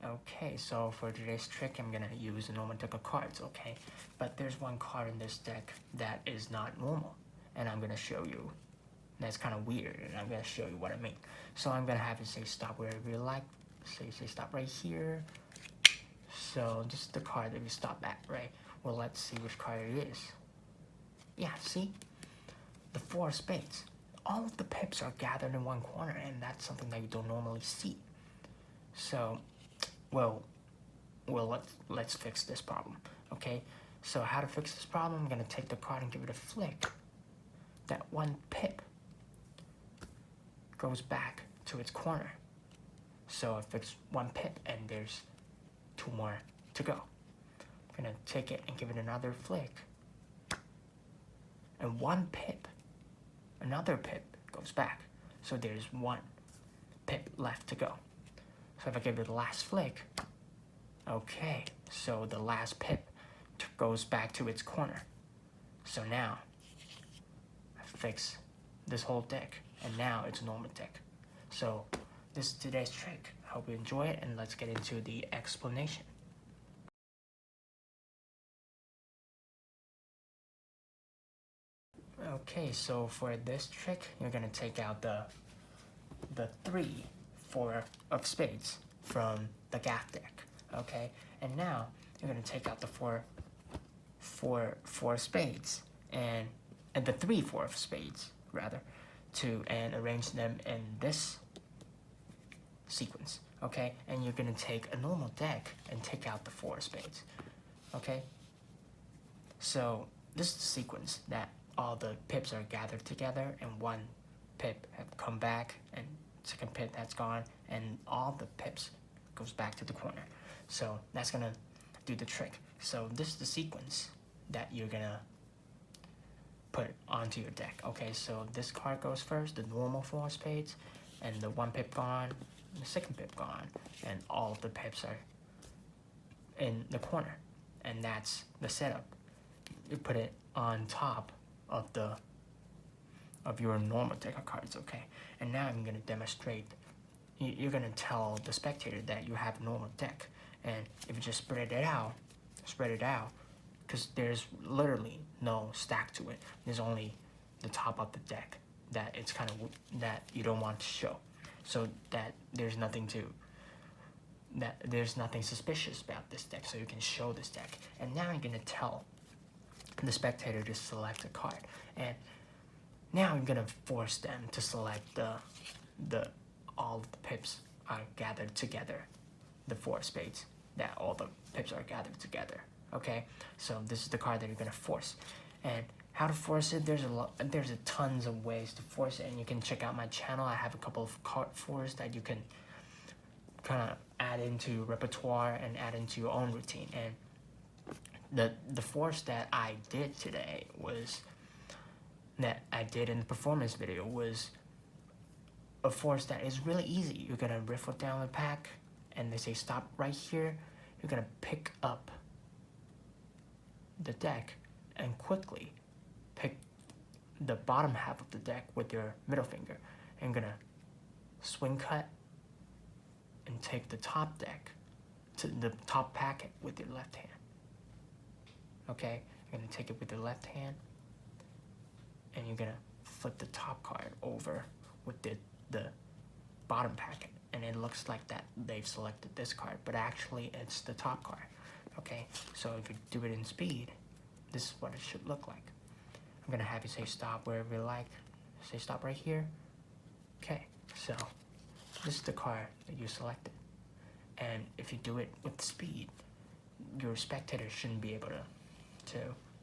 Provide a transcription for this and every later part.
Okay, so for today's trick, I'm gonna use a normal deck of cards, okay? But there's one card in this deck that is not normal, and I'm gonna show you. That's kind of weird, and I'm gonna show you what I mean. So I'm gonna have you say stop wherever you like. Say stop right here. So this is the card that we stop at, right? Well, let's see which card it is. Yeah, see? The 4 of spades. All of the pips are gathered in one corner, and that's something that you don't normally see. So, well, let's fix this problem, okay? So how to fix this problem? I'm gonna take the card and give it a flick. That 1 pip goes back to its corner. So I fixed 1 pip, and there's 2 more to go. I'm gonna take it and give it another flick, and 1 pip, another pip goes back. So there's 1 pip left to go. So if I give it the last flick, okay, so the last pip goes back to its corner. So now I fix this whole deck, and now it's a normal deck. So this is today's trick. I hope you enjoy it, and let's get into the explanation. Okay, so for this trick, you're gonna take out the 3, 4 of spades from the gaff deck, okay? And now you're gonna take out the 4 spades and the 3, 4 of spades rather, and arrange them in this sequence, okay? And you're gonna take a normal deck and take out the 4 spades, okay? So this is the sequence that all the pips are gathered together, and 1 pip have come back, and 2nd pip that's gone, and all the pips goes back to the corner. So that's gonna do the trick. So this is the sequence that you're gonna put onto your deck. Okay, so this card goes first, the normal 4 spades, and the 1 pip gone, the 2nd pip gone, and all of the pips are in the corner, and that's the setup. You put it on top of your normal deck of cards, okay? And now I'm gonna demonstrate. You're gonna tell the spectator that you have a normal deck, and if you just spread it out, because there's literally no stack to it. There's only the top of the deck that it's kind of that you don't want to show, so that there's nothing suspicious about this deck, so you can show this deck. And now I'm gonna tell the spectator to select a card, and now I'm gonna force them to select all of the pips are gathered together, the 4 spades, that all the pips are gathered together. Okay, so this is the card that you're gonna force. And how to force it? There's a tons of ways to force it, and you can check out my channel. I have a couple of card force that you can kind of add into repertoire and add into your own routine. And the force that I did today that I did in the performance video was a force that is really easy. You're gonna riffle down the pack, and they say stop right here. You're gonna pick up the deck and quickly pick the bottom half of the deck with your middle finger, and gonna swing cut and take the top deck to the top packet with your left hand. Okay, you're gonna take it with your left hand, and you're gonna flip the top card over with the bottom packet, and it looks like that they've selected this card, but actually it's the top card. Okay, so if you do it in speed, this is what it should look like. I'm gonna have you say stop wherever you like. Say stop right here. Okay, so this is the card that you selected, and if you do it with speed, your spectator shouldn't be able to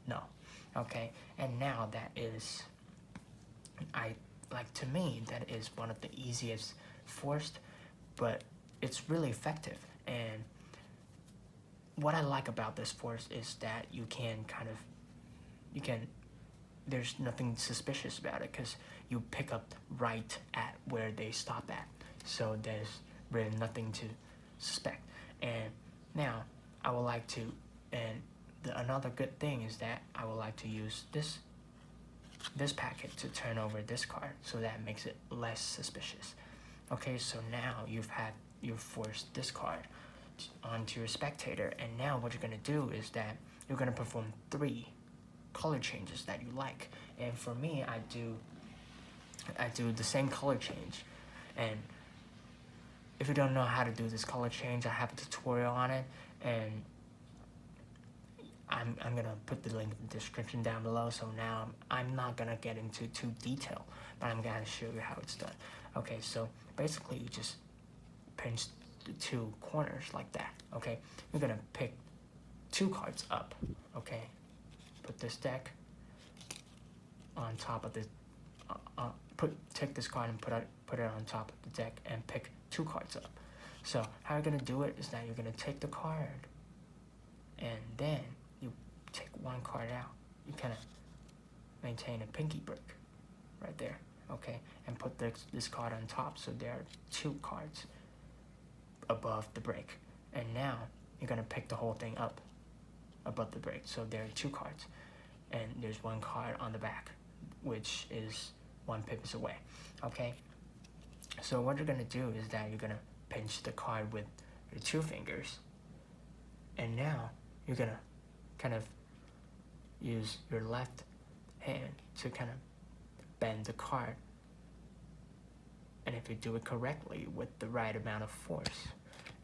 know. Okay, and now that is, to me, that is one of the easiest forced, but it's really effective. And what I like about this force is that you can there's nothing suspicious about it, because you pick up right at where they stop at, so there's really nothing to suspect. And now I would like to, and another good thing is that I would like to use this packet to turn over this card, so that makes it less suspicious. Okay, so now you've forced this card onto your spectator. And now what you're gonna do is that you're gonna perform 3 color changes that you like. And for me, I do the same color change. And if you don't know how to do this color change, I have a tutorial on it, and I'm gonna put the link in the description down below. So now I'm not gonna get into too detail, but I'm gonna show you how it's done. Okay, so basically you just pinch the 2 corners like that. Okay, you're gonna pick 2 cards up. Okay, put this deck on top of the take this card and put it on top of the deck and pick 2 cards up. So how you're gonna do it is that you're gonna take the card and then you take 1 card out. You kind of maintain a pinky break right there, okay, and put this card on top, so there are 2 cards above the break. And now you're gonna pick the whole thing up above the break, so there are 2 cards, and there's 1 card on the back, which is 1 pip away. Okay, so what you're gonna do is that you're gonna pinch the card with your 2 fingers, and now you're gonna kind of use your left hand to kind of bend the card. And if you do it correctly with the right amount of force,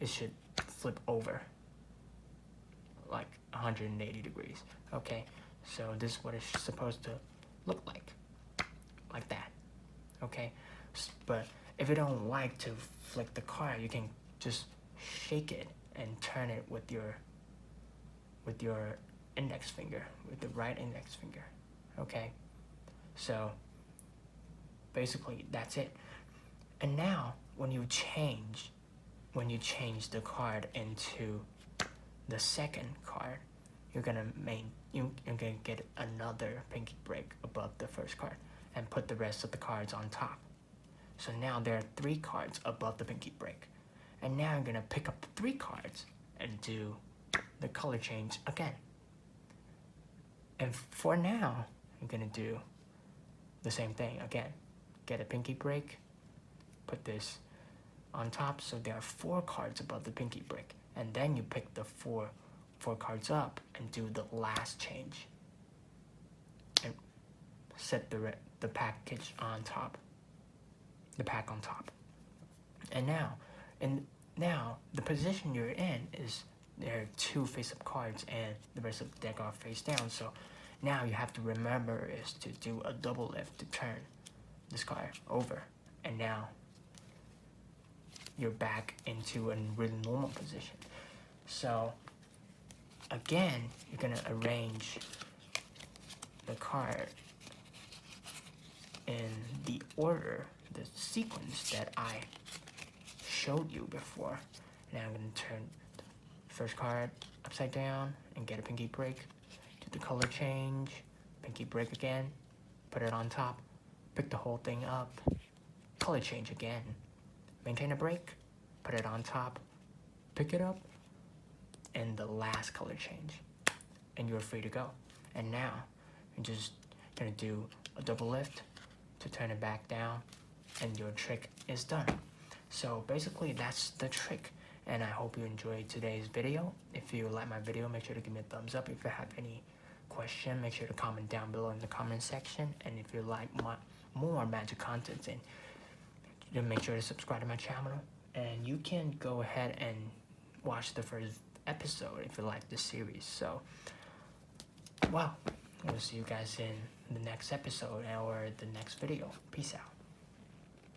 it should flip over like 180 degrees. Okay, so this is what it's supposed to look like that. Okay, but if you don't like to flick the card, you can just shake it and turn it with your index finger, with the right index finger. Okay, so basically that's it. And now when you change the card into the second card, you're gonna get another pinky break above the first card and put the rest of the cards on top. So now there are 3 cards above the pinky break. And now I'm gonna pick up the 3 cards and do the color change again. And for now, I'm gonna do the same thing again. Get a pinky break, put this on top, so there are 4 cards above the pinky break. And then you pick the four cards up and do the last change. And set the package on top. The pack on top. And now the position you're in is there are 2 face-up cards and the rest of the deck are face down. So now you have to remember is to do a double lift to turn this card over. And now you're back into a really normal position. So again, you're gonna arrange the card in the order, the sequence that I showed you before. Now I'm gonna turn the first card upside down and get a pinky break, do the color change, pinky break again, put it on top, pick the whole thing up, color change again, maintain a break, put it on top, pick it up, and the last color change, and you're free to go. And now you're just gonna do a double lift to turn it back down, and your trick is done. So basically that's the trick, and I hope you enjoyed today's video. If you like my video, make sure to give me a thumbs up. If you have any question, make sure to comment down below in the comment section. And if you like more magic content, then make sure to subscribe to my channel. And you can go ahead and watch the first episode if you like the series. So, well, we'll see you guys in the next episode or the next video. Peace out.